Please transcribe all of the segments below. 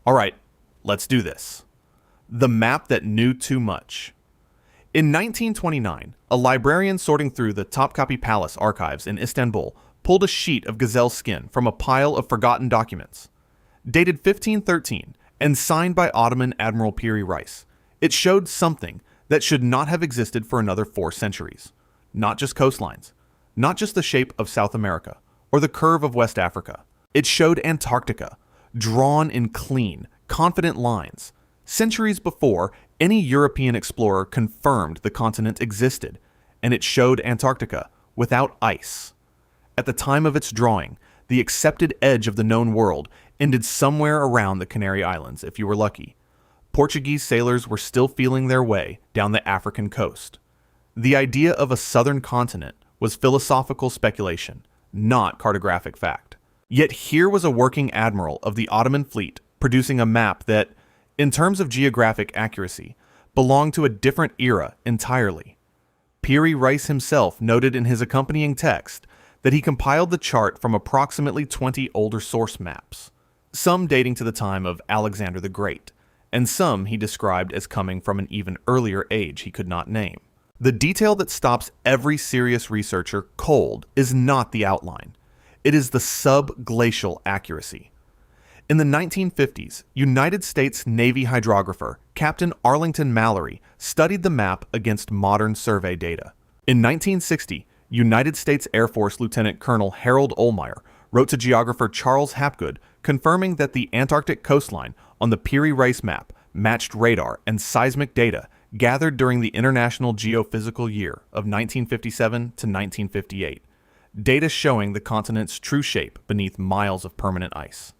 All right, let's do this. The map that knew too much. In 1929, a librarian sorting through the Topkapi Palace archives in Istanbul pulled a sheet of gazelle skin from a pile of forgotten documents. Dated 1513 and signed by Ottoman Admiral Piri Reis, it showed something that should not have existed for another 4 centuries. Not just coastlines, not just the shape of South America or the curve of West Africa. It showed Antarctica, drawn in clean, confident lines. Centuries before, any European explorer confirmed the continent existed, and it showed Antarctica without ice. At the time of its drawing, the accepted edge of the known world ended somewhere around the Canary Islands, if you were lucky. Portuguese sailors were still feeling their way down the African coast. The idea of a southern continent was philosophical speculation, not cartographic fact. Yet here was a working admiral of the Ottoman fleet producing a map that, in terms of geographic accuracy, belonged to a different era entirely. Piri Reis himself noted in his accompanying text that he compiled the chart from approximately 20 older source maps, some dating to the time of Alexander the Great, and some he described as coming from an even earlier age he could not name. The detail that stops every serious researcher cold is not the outline. It is the subglacial accuracy. In the 1950s, United States Navy hydrographer Captain Arlington Mallory studied the map against modern survey data. In 1960, United States Air Force Lieutenant Colonel Harold Ohlmeyer wrote to geographer Charles Hapgood confirming that the Antarctic coastline on the Piri Reis map matched radar and seismic data gathered during the International Geophysical Year of 1957 to 1958, data showing the continent's true shape beneath miles of permanent ice.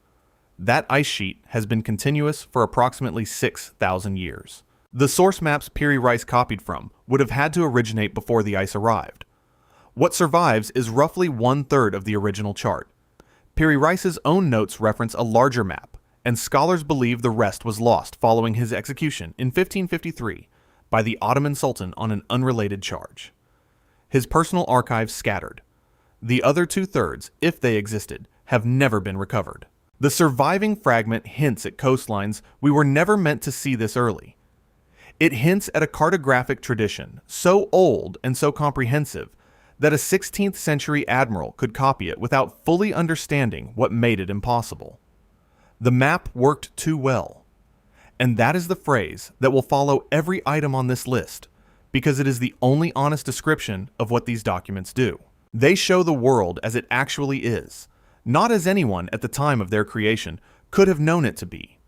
That ice sheet has been continuous for approximately 6,000 years. The source maps Piri Reis copied from would have had to originate before the ice arrived. What survives is roughly 1/3 of the original chart. Piri Reis's own notes reference a larger map, and scholars believe the rest was lost following his execution in 1553 by the Ottoman Sultan on an unrelated charge. His personal archives scattered. The other 2/3, if they existed, have never been recovered. The surviving fragment hints at coastlines we were never meant to see this early. It hints at a cartographic tradition so old and so comprehensive that a 16th century admiral could copy it without fully understanding what made it impossible. The map worked too well. And that is the phrase that will follow every item on this list, because it is the only honest description of what these documents do. They show the world as it actually is, not as anyone at the time of their creation could have known it to be.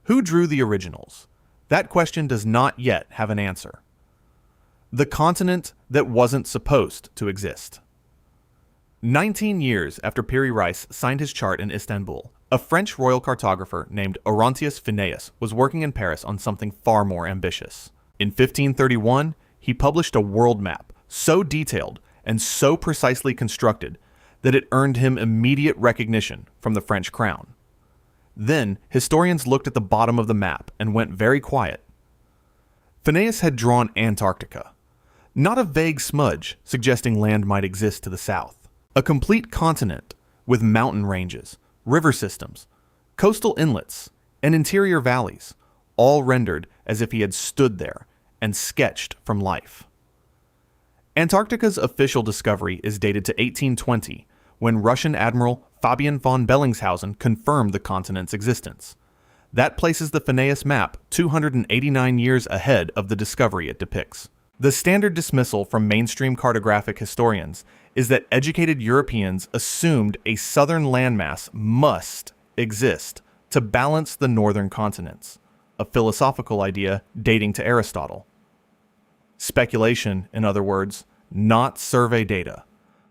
Who drew the originals? That question does not yet have an answer. The continent that wasn't supposed to exist. 19 years after Piri Reis signed his chart in Istanbul, a French royal cartographer named Orontius Phineas was working in Paris on something far more ambitious. In 1531, he published a world map so detailed and so precisely constructed that it earned him immediate recognition from the French crown. Then, historians looked at the bottom of the map and went very quiet. Phineas had drawn Antarctica, not a vague smudge suggesting land might exist to the south. A complete continent with mountain ranges, river systems, coastal inlets, and interior valleys, all rendered as if he had stood there and sketched from life. Antarctica's official discovery is dated to 1820, when Russian Admiral Fabian von Bellingshausen confirmed the continent's existence. That places the Phineas map 289 years ahead of the discovery it depicts. The standard dismissal from mainstream cartographic historians is that educated Europeans assumed a southern landmass must exist to balance the northern continents, a philosophical idea dating to Aristotle. Speculation, in other words, not survey data.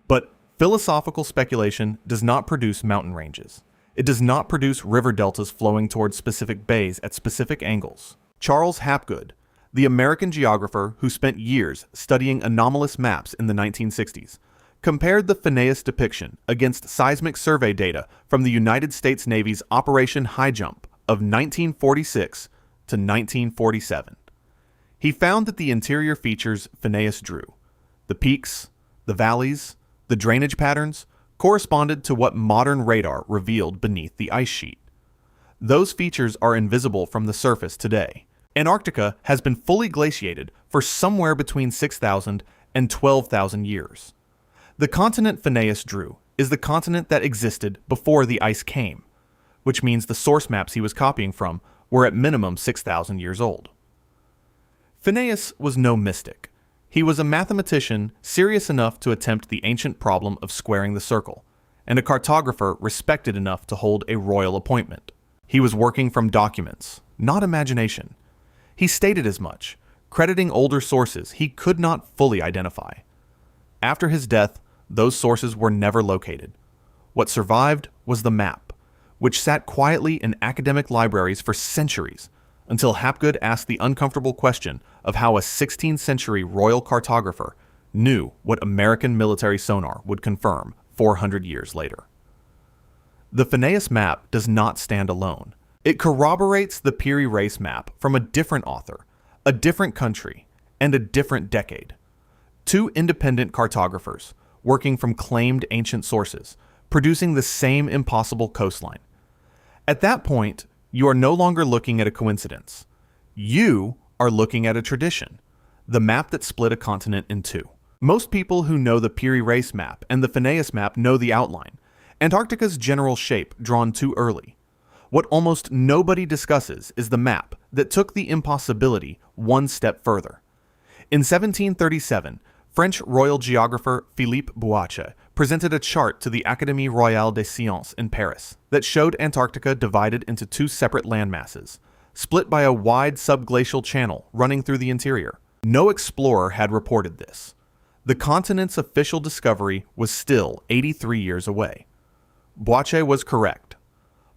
But philosophical speculation does not produce mountain ranges. It does not produce river deltas flowing towards specific bays at specific angles. Charles Hapgood, the American geographer who spent years studying anomalous maps in the 1960s, compared the Phineas depiction against seismic survey data from the United States Navy's Operation High Jump of 1946 to 1947. He found that the interior features Phineas drew, the peaks, the valleys, the drainage patterns, corresponded to what modern radar revealed beneath the ice sheet. Those features are invisible from the surface today. Antarctica has been fully glaciated for somewhere between 6,000 and 12,000 years. The continent Phineas drew is the continent that existed before the ice came, which means the source maps he was copying from were at minimum 6,000 years old. Phineas was no mystic. He was a mathematician serious enough to attempt the ancient problem of squaring the circle, and a cartographer respected enough to hold a royal appointment. He was working from documents, not imagination. He stated as much, crediting older sources he could not fully identify. After his death, those sources were never located. What survived was the map, which sat quietly in academic libraries for centuries, until Hapgood asked the uncomfortable question of how a 16th century royal cartographer knew what American military sonar would confirm 400 years later. The Phineas map does not stand alone. It corroborates the Piri Reis map from a different author, a different country, and a different decade. Two independent cartographers, working from claimed ancient sources, producing the same impossible coastline. At that point, you are no longer looking at a coincidence. You are looking at a tradition, the map that split a continent in two. Most people who know the Piri Reis map and the Phineas map know the outline, Antarctica's general shape drawn too early. What almost nobody discusses is the map that took the impossibility one step further. In 1737, French royal geographer Philippe Bouache presented a chart to the Académie Royale des Sciences in Paris that showed Antarctica divided into two separate landmasses, split by a wide subglacial channel running through the interior. No explorer had reported this. The continent's official discovery was still 83 years away. Bouache was correct.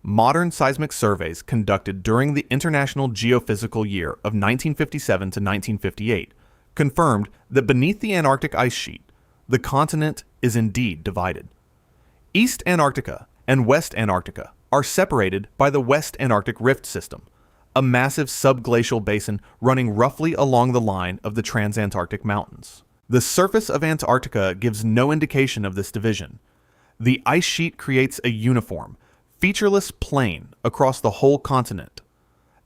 Modern seismic surveys conducted during the International Geophysical Year of 1957 to 1958 confirmed that beneath the Antarctic ice sheet, the continent is indeed divided. East Antarctica and West Antarctica are separated by the West Antarctic Rift System, a massive subglacial basin running roughly along the line of the Transantarctic Mountains. The surface of Antarctica gives no indication of this division. The ice sheet creates a uniform, featureless plain across the whole continent.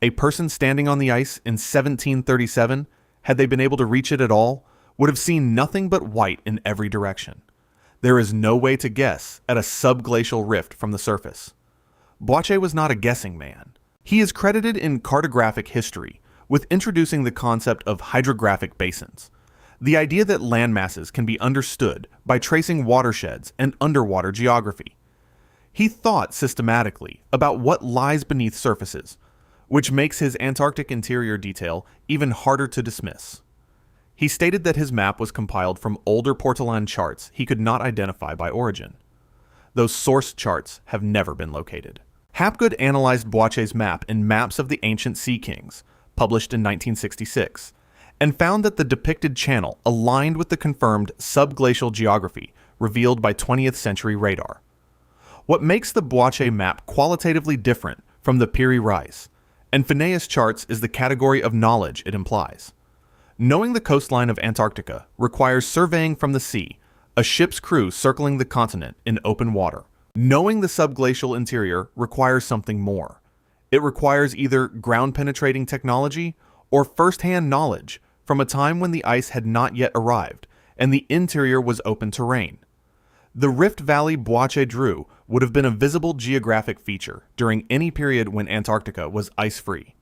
A person standing on the ice in 1737, had they been able to reach it at all, would have seen nothing but white in every direction. There is no way to guess at a subglacial rift from the surface. Bouache was not a guessing man. He is credited in cartographic history with introducing the concept of hydrographic basins, the idea that landmasses can be understood by tracing watersheds and underwater geography. He thought systematically about what lies beneath surfaces, which makes his Antarctic interior detail even harder to dismiss. He stated that his map was compiled from older portolan charts he could not identify by origin. Those source charts have never been located. Hapgood analyzed Bouache's map in Maps of the Ancient Sea Kings, published in 1966, and found that the depicted channel aligned with the confirmed subglacial geography revealed by 20th century radar. What makes the Bouache map qualitatively different from the Piri Reis and Phineas charts is the category of knowledge it implies. Knowing the coastline of Antarctica requires surveying from the sea, a ship's crew circling the continent in open water. Knowing the subglacial interior requires something more. It requires either ground-penetrating technology or first-hand knowledge from a time when the ice had not yet arrived and the interior was open terrain. The Rift Valley Bouache drew would have been a visible geographic feature during any period when Antarctica was ice-free.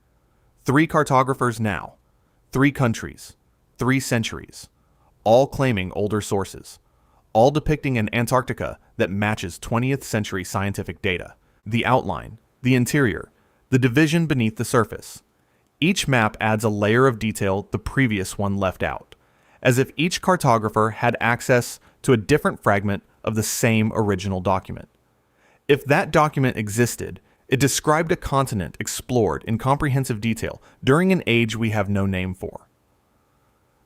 3 cartographers now, 3 countries, 3 centuries, all claiming older sources, all depicting an Antarctica that matches 20th century scientific data, the outline, the interior, the division beneath the surface. Each map adds a layer of detail the previous one left out, as if each cartographer had access to a different fragment of the same original document. If that document existed, it described a continent explored in comprehensive detail during an age we have no name for.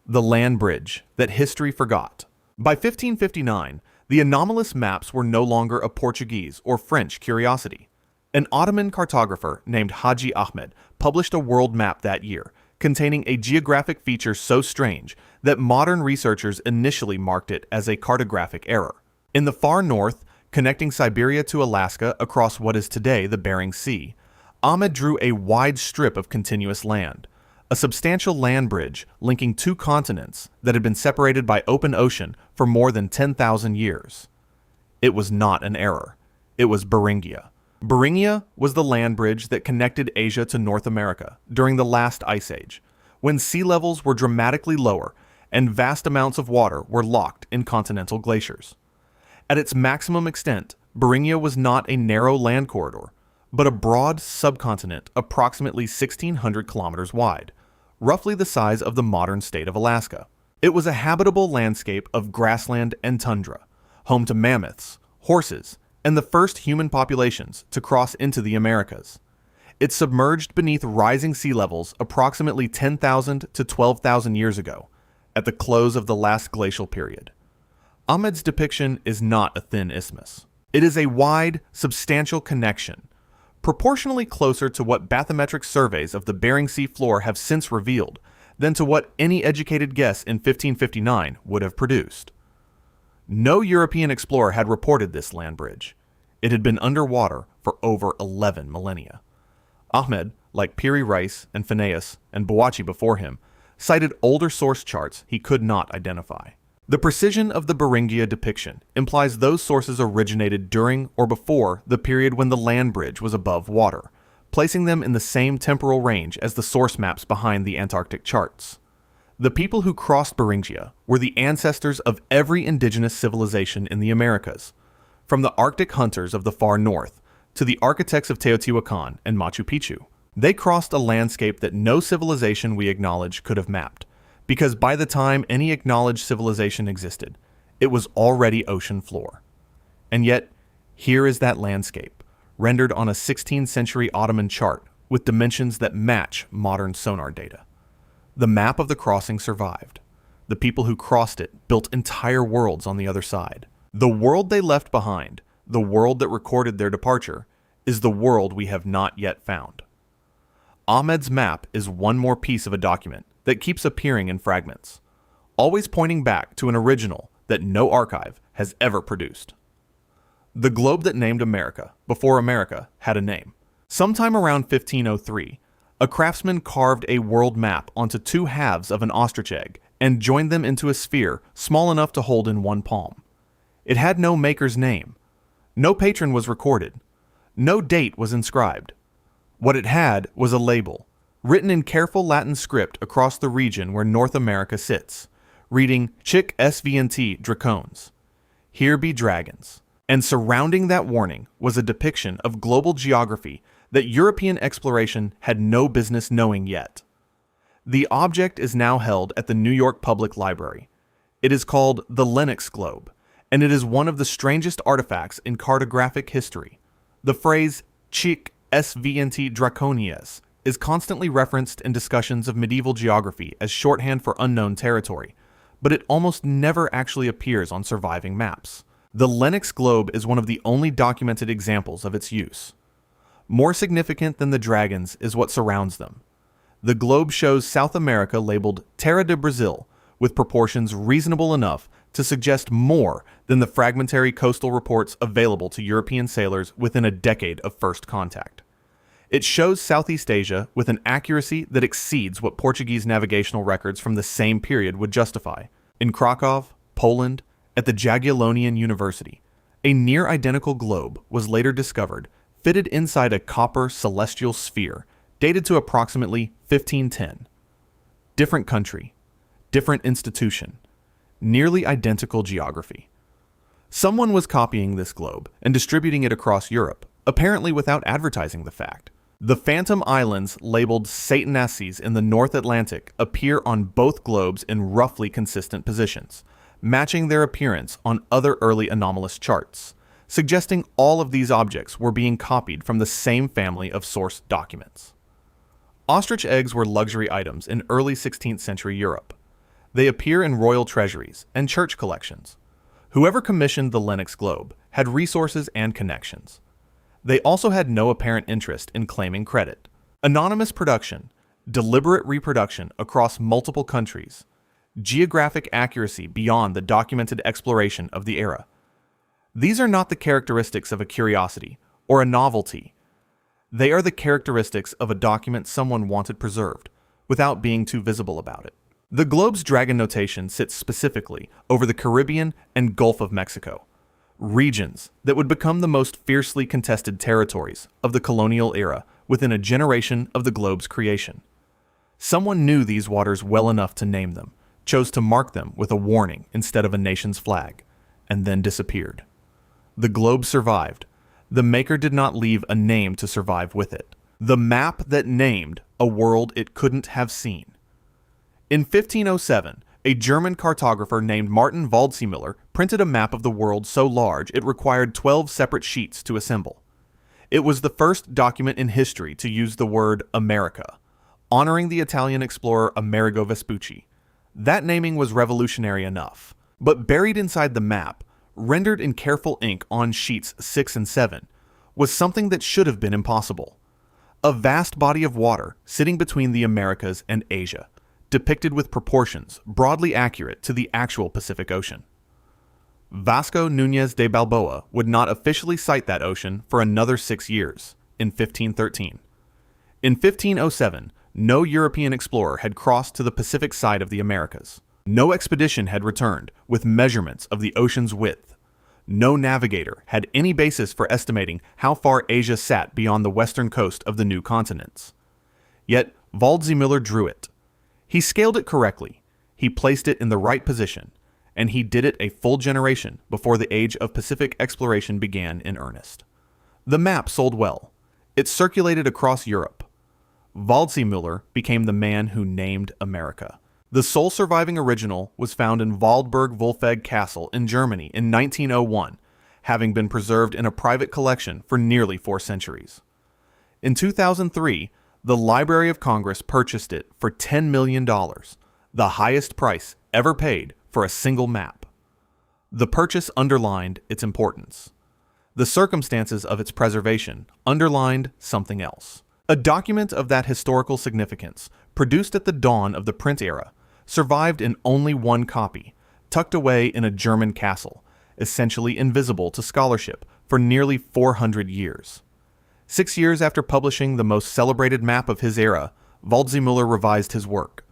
The land bridge that history forgot. By 1559, the anomalous maps were no longer a Portuguese or French curiosity. An Ottoman cartographer named Haji Ahmed published a world map that year, containing a geographic feature so strange that modern researchers initially marked it as a cartographic error. In the far north, connecting Siberia to Alaska across what is today the Bering Sea, Ahmed drew a wide strip of continuous land, a substantial land bridge linking two continents that had been separated by open ocean for more than 10,000 years. It was not an error. It was Beringia. Beringia was the land bridge that connected Asia to North America during the last ice age, when sea levels were dramatically lower and vast amounts of water were locked in continental glaciers. At its maximum extent, Beringia was not a narrow land corridor, but a broad subcontinent approximately 1,600 kilometers wide, roughly the size of the modern state of Alaska. It was a habitable landscape of grassland and tundra, home to mammoths, horses, and the first human populations to cross into the Americas. It submerged beneath rising sea levels approximately 10,000 to 12,000 years ago, at the close of the last glacial period. Ahmed's depiction is not a thin isthmus. It is a wide, substantial connection, proportionally closer to what bathymetric surveys of the Bering Sea floor have since revealed than to what any educated guess in 1559 would have produced. No European explorer had reported this land bridge. It had been underwater for over 11 millennia. Ahmed, like Piri Reis and Phineas and Boachi before him, cited older source charts he could not identify. The precision of the Beringia depiction implies those sources originated during or before the period when the land bridge was above water, placing them in the same temporal range as the source maps behind the Antarctic charts. The people who crossed Beringia were the ancestors of every indigenous civilization in the Americas, from the Arctic hunters of the far north to the architects of Teotihuacan and Machu Picchu. They crossed a landscape that no civilization we acknowledge could have mapped, because by the time any acknowledged civilization existed, it was already ocean floor. And yet, here is that landscape, rendered on a 16th century Ottoman chart with dimensions that match modern sonar data. The map of the crossing survived. The people who crossed it built entire worlds on the other side. The world they left behind, the world that recorded their departure, is the world we have not yet found. Ahmed's map is one more piece of a document that keeps appearing in fragments, always pointing back to an original that no archive has ever produced. The globe that named America, before America had a name. Sometime around 1503, a craftsman carved a world map onto two halves of an ostrich egg and joined them into a sphere small enough to hold in one palm. It had no maker's name. No patron was recorded. No date was inscribed. What it had was a label, written in careful Latin script across the region where North America sits, reading Chic SVNT Dracones, here be dragons. And surrounding that warning was a depiction of global geography that European exploration had no business knowing yet. The object is now held at the New York Public Library. It is called the Lennox Globe, and it is one of the strangest artifacts in cartographic history. The phrase Chic SVNT Draconies is constantly referenced in discussions of medieval geography as shorthand for unknown territory, but it almost never actually appears on surviving maps. The Lennox Globe is one of the only documented examples of its use. More significant than the dragons is what surrounds them. The globe shows South America labeled Terra de Brazil, with proportions reasonable enough to suggest more than the fragmentary coastal reports available to European sailors within a decade of first contact. It shows Southeast Asia with an accuracy that exceeds what Portuguese navigational records from the same period would justify. In Krakow, Poland, at the Jagiellonian University, a near-identical globe was later discovered fitted inside a copper celestial sphere dated to approximately 1510. Different country, different institution, nearly identical geography. Someone was copying this globe and distributing it across Europe, apparently without advertising the fact. The phantom islands labeled Satanas in the North Atlantic appear on both globes in roughly consistent positions, matching their appearance on other early anomalous charts, suggesting all of these objects were being copied from the same family of source documents. Ostrich eggs were luxury items in early 16th century Europe. They appear in royal treasuries and church collections. Whoever commissioned the Lennox Globe had resources and connections. They also had no apparent interest in claiming credit. Anonymous production, deliberate reproduction across multiple countries, geographic accuracy beyond the documented exploration of the era. These are not the characteristics of a curiosity or a novelty. They are the characteristics of a document someone wanted preserved, without being too visible about it. The globe's dragon notation sits specifically over the Caribbean and Gulf of Mexico, regions that would become the most fiercely contested territories of the colonial era within a generation of the globe's creation. Someone knew these waters well enough to name them, chose to mark them with a warning instead of a nation's flag, and then disappeared. The globe survived. The maker did not leave a name to survive with it. The map that named a world it couldn't have seen. In 1507, a German cartographer named Martin Waldseemüller printed a map of the world so large it required 12 separate sheets to assemble. It was the first document in history to use the word America, honoring the Italian explorer Amerigo Vespucci. That naming was revolutionary enough, but buried inside the map, rendered in careful ink on sheets 6 and 7, was something that should have been impossible. A vast body of water sitting between the Americas and Asia, depicted with proportions broadly accurate to the actual Pacific Ocean. Vasco Núñez de Balboa would not officially sight that ocean for another 6 years, in 1513. In 1507, no European explorer had crossed to the Pacific side of the Americas. No expedition had returned with measurements of the ocean's width. No navigator had any basis for estimating how far Asia sat beyond the western coast of the new continents. Yet, Waldseemüller drew it. He scaled it correctly, he placed it in the right position, and he did it a full generation before the age of Pacific exploration began in earnest. The map sold well. It circulated across Europe. Waldseemüller became the man who named America. The sole surviving original was found in Waldburg-Wulfegg Castle in Germany in 1901, having been preserved in a private collection for nearly 4 centuries. In 2003, the Library of Congress purchased it for $10 million, the highest price ever paid for a single map. The purchase underlined its importance. The circumstances of its preservation underlined something else. A document of that historical significance, produced at the dawn of the print era, survived in only one copy, tucked away in a German castle, essentially invisible to scholarship for nearly 400 years. 6 years after publishing the most celebrated map of his era, Waldseemüller revised his work.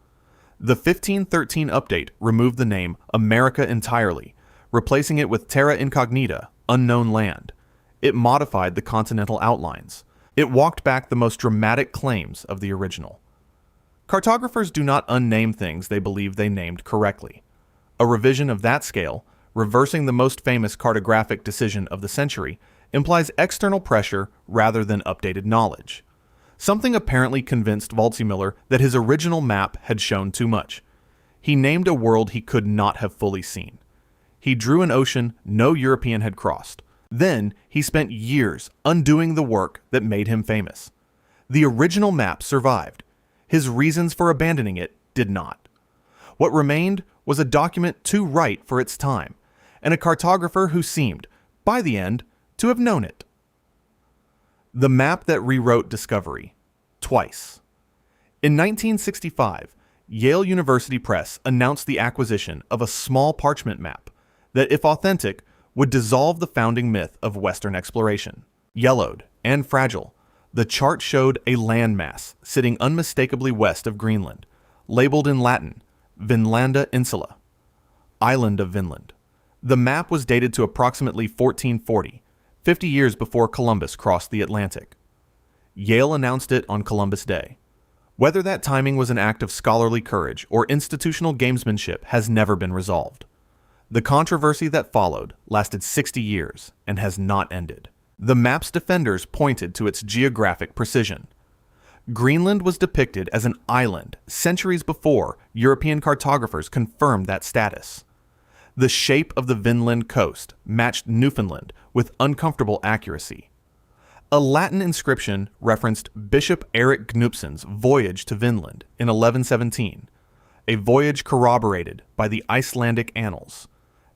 The 1513 update removed the name America entirely, replacing it with Terra Incognita, unknown land. It modified the continental outlines. It walked back the most dramatic claims of the original. Cartographers do not unname things they believe they named correctly. A revision of that scale, reversing the most famous cartographic decision of the century, implies external pressure rather than updated knowledge. Something apparently convinced Waldseemüller that his original map had shown too much. He named a world he could not have fully seen. He drew an ocean no European had crossed. Then he spent years undoing the work that made him famous. The original map survived. His reasons for abandoning it did not. What remained was a document too right for its time, and a cartographer who seemed, by the end, to have known it. The map that rewrote discovery, twice. In 1965, Yale University Press announced the acquisition of a small parchment map that, if authentic, would dissolve the founding myth of Western exploration. Yellowed and fragile, the chart showed a landmass sitting unmistakably west of Greenland, labeled in Latin, Vinlanda Insula, Island of Vinland. The map was dated to approximately 1440, 50 years before Columbus crossed the Atlantic. Yale announced it on Columbus Day. Whether that timing was an act of scholarly courage or institutional gamesmanship has never been resolved. The controversy that followed lasted 60 years and has not ended. The map's defenders pointed to its geographic precision. Greenland was depicted as an island centuries before European cartographers confirmed that status. The shape of the Vinland coast matched Newfoundland with uncomfortable accuracy. A Latin inscription referenced Bishop Eric Knupson's voyage to Vinland in 1117, a voyage corroborated by the Icelandic annals,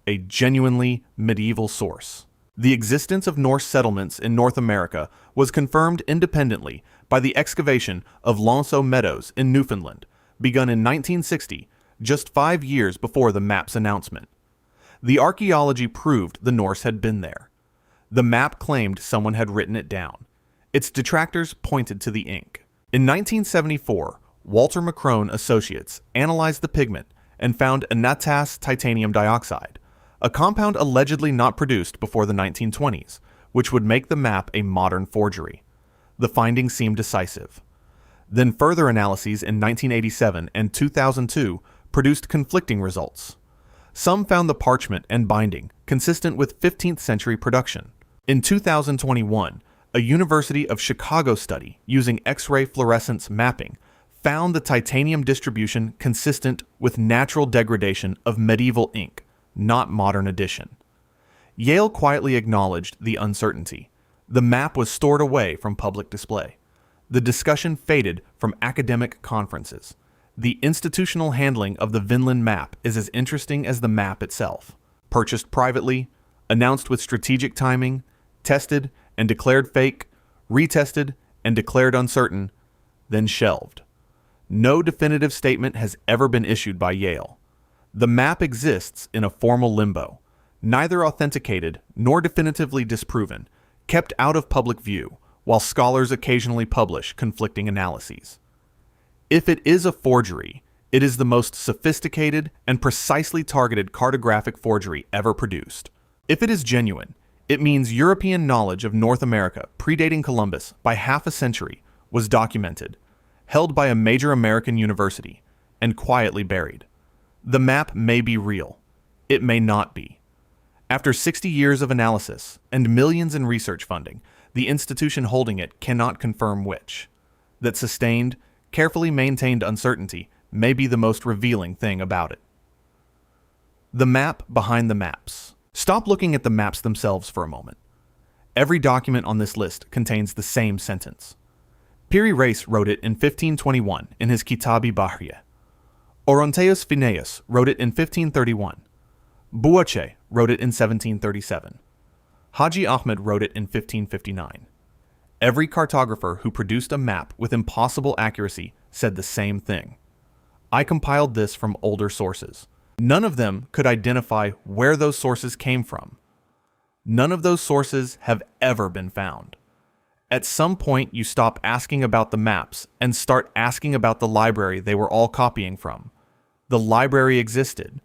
a genuinely medieval source. The existence of Norse settlements in North America was confirmed independently by the excavation of Lonceau Meadows in Newfoundland, begun in 1960, just 5 years before the map's announcement. The archaeology proved the Norse had been there. The map claimed someone had written it down. Its detractors pointed to the ink. In 1974, Walter McCrone Associates analyzed the pigment and found anatase titanium dioxide, a compound allegedly not produced before the 1920s, which would make the map a modern forgery. The findings seemed decisive. Then further analyses in 1987 and 2002 produced conflicting results. Some found the parchment and binding consistent with 15th century production. In 2021, a University of Chicago study using X-ray fluorescence mapping found the titanium distribution consistent with natural degradation of medieval ink, not modern addition. Yale quietly acknowledged the uncertainty. The map was stored away from public display. The discussion faded from academic conferences. The institutional handling of the Vinland map is as interesting as the map itself. Purchased privately, announced with strategic timing, tested and declared fake, retested and declared uncertain, then shelved. No definitive statement has ever been issued by Yale. The map exists in a formal limbo, neither authenticated nor definitively disproven, kept out of public view, while scholars occasionally publish conflicting analyses. If it is a forgery, it is the most sophisticated and precisely targeted cartographic forgery ever produced. If it is genuine, it means European knowledge of North America predating Columbus by half a century was documented, held by a major American university, and quietly buried. The map may be real. It may not be. After 60 years of analysis and millions in research funding, the institution holding it cannot confirm which. That sustained, carefully maintained uncertainty may be the most revealing thing about it. The map behind the maps. Stop looking at the maps themselves for a moment. Every document on this list contains the same sentence. Piri Reis wrote it in 1521 in his Kitabi Bahriya. Oronteus Phineus wrote it in 1531. Buache wrote it in 1737. Haji Ahmed wrote it in 1559. Every cartographer who produced a map with impossible accuracy said the same thing. I compiled this from older sources. None of them could identify where those sources came from. None of those sources have ever been found. At some point, you stop asking about the maps and start asking about the library they were all copying from. The library existed.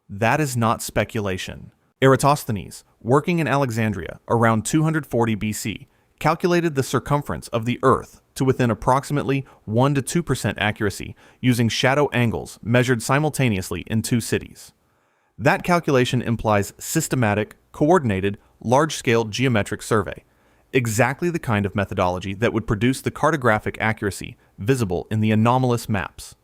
That is not speculation. Eratosthenes, working in Alexandria around 240 BC, calculated the circumference of the Earth to within approximately 1 to 2% accuracy using shadow angles measured simultaneously in two cities. That calculation implies systematic, coordinated, large-scale geometric survey, exactly the kind of methodology that would produce the cartographic accuracy visible in the anomalous maps.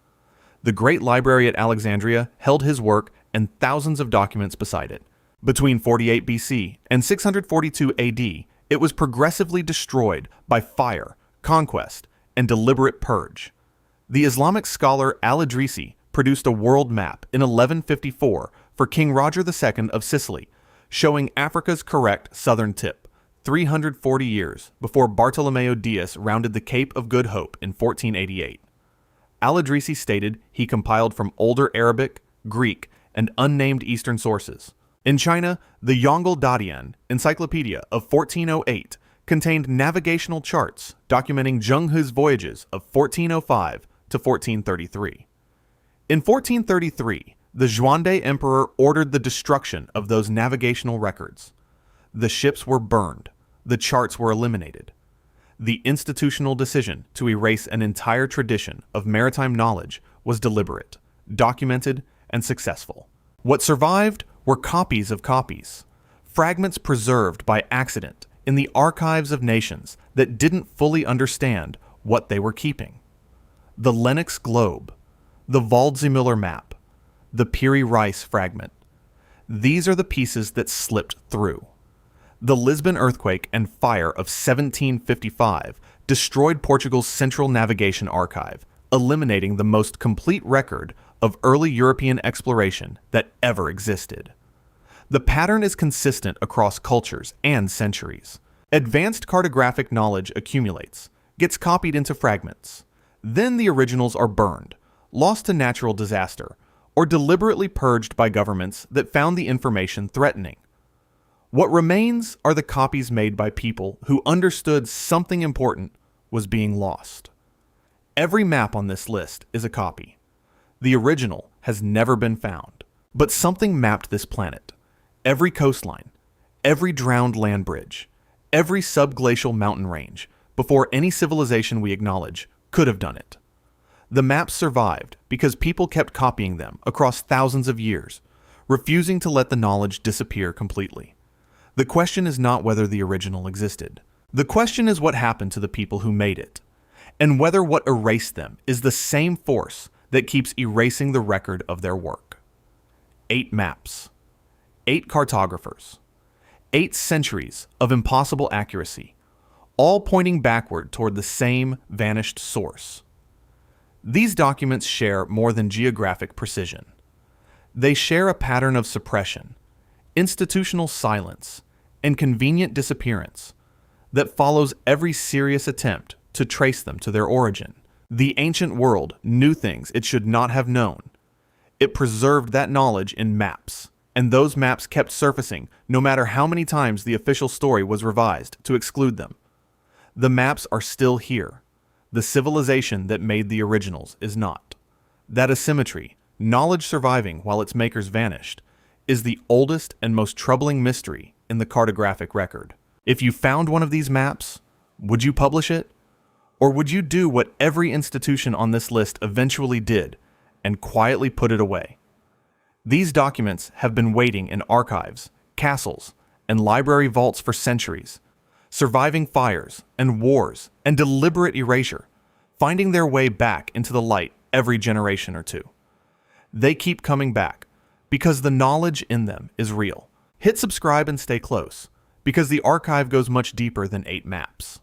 The Great Library at Alexandria held his work and thousands of documents beside it. Between 48 BC and 642 AD, it was progressively destroyed by fire, conquest, and deliberate purge. The Islamic scholar Al-Idrisi produced a world map in 1154 for King Roger II of Sicily, showing Africa's correct southern tip, 340 years before Bartolomeo Diaz rounded the Cape of Good Hope in 1488. Al-Idrisi stated he compiled from older Arabic, Greek, and unnamed Eastern sources. In China, the Yongle Dadian Encyclopedia of 1408 contained navigational charts documenting Zheng He's voyages of 1405 to 1433. In 1433, the Xuande Emperor ordered the destruction of those navigational records. The ships were burned. The charts were eliminated. The institutional decision to erase an entire tradition of maritime knowledge was deliberate, documented, and successful. What survived were copies of copies, fragments preserved by accident in the archives of nations that didn't fully understand what they were keeping. The Lennox Globe, the Waldseemüller map, the Piri Reis fragment. These are the pieces that slipped through. The Lisbon earthquake and fire of 1755 destroyed Portugal's central navigation archive, eliminating the most complete record of early European exploration that ever existed. The pattern is consistent across cultures and centuries. Advanced cartographic knowledge accumulates, gets copied into fragments. Then the originals are burned, lost to natural disaster, or deliberately purged by governments that found the information threatening. What remains are the copies made by people who understood something important was being lost. Every map on this list is a copy. The original has never been found, but something mapped this planet. Every coastline, every drowned land bridge, every subglacial mountain range, before any civilization we acknowledge could have done it. The maps survived because people kept copying them across thousands of years, refusing to let the knowledge disappear completely. The question is not whether the original existed. The question is what happened to the people who made it, and whether what erased them is the same force that keeps erasing the record of their work. 8 maps, 8 cartographers, 8 centuries of impossible accuracy, all pointing backward toward the same vanished source. These documents share more than geographic precision. They share a pattern of suppression, institutional silence, and convenient disappearance that follows every serious attempt to trace them to their origin. The ancient world knew things it should not have known. It preserved that knowledge in maps, and those maps kept surfacing no matter how many times the official story was revised to exclude them. The maps are still here. The civilization that made the originals is not. That asymmetry, knowledge surviving while its makers vanished, is the oldest and most troubling mystery in the cartographic record. If you found one of these maps, would you publish it? Or would you do what every institution on this list eventually did and quietly put it away? These documents have been waiting in archives, castles, and library vaults for centuries, surviving fires and wars and deliberate erasure, finding their way back into the light every generation or two. They keep coming back because the knowledge in them is real. Hit subscribe and stay close, because the archive goes much deeper than 8 maps.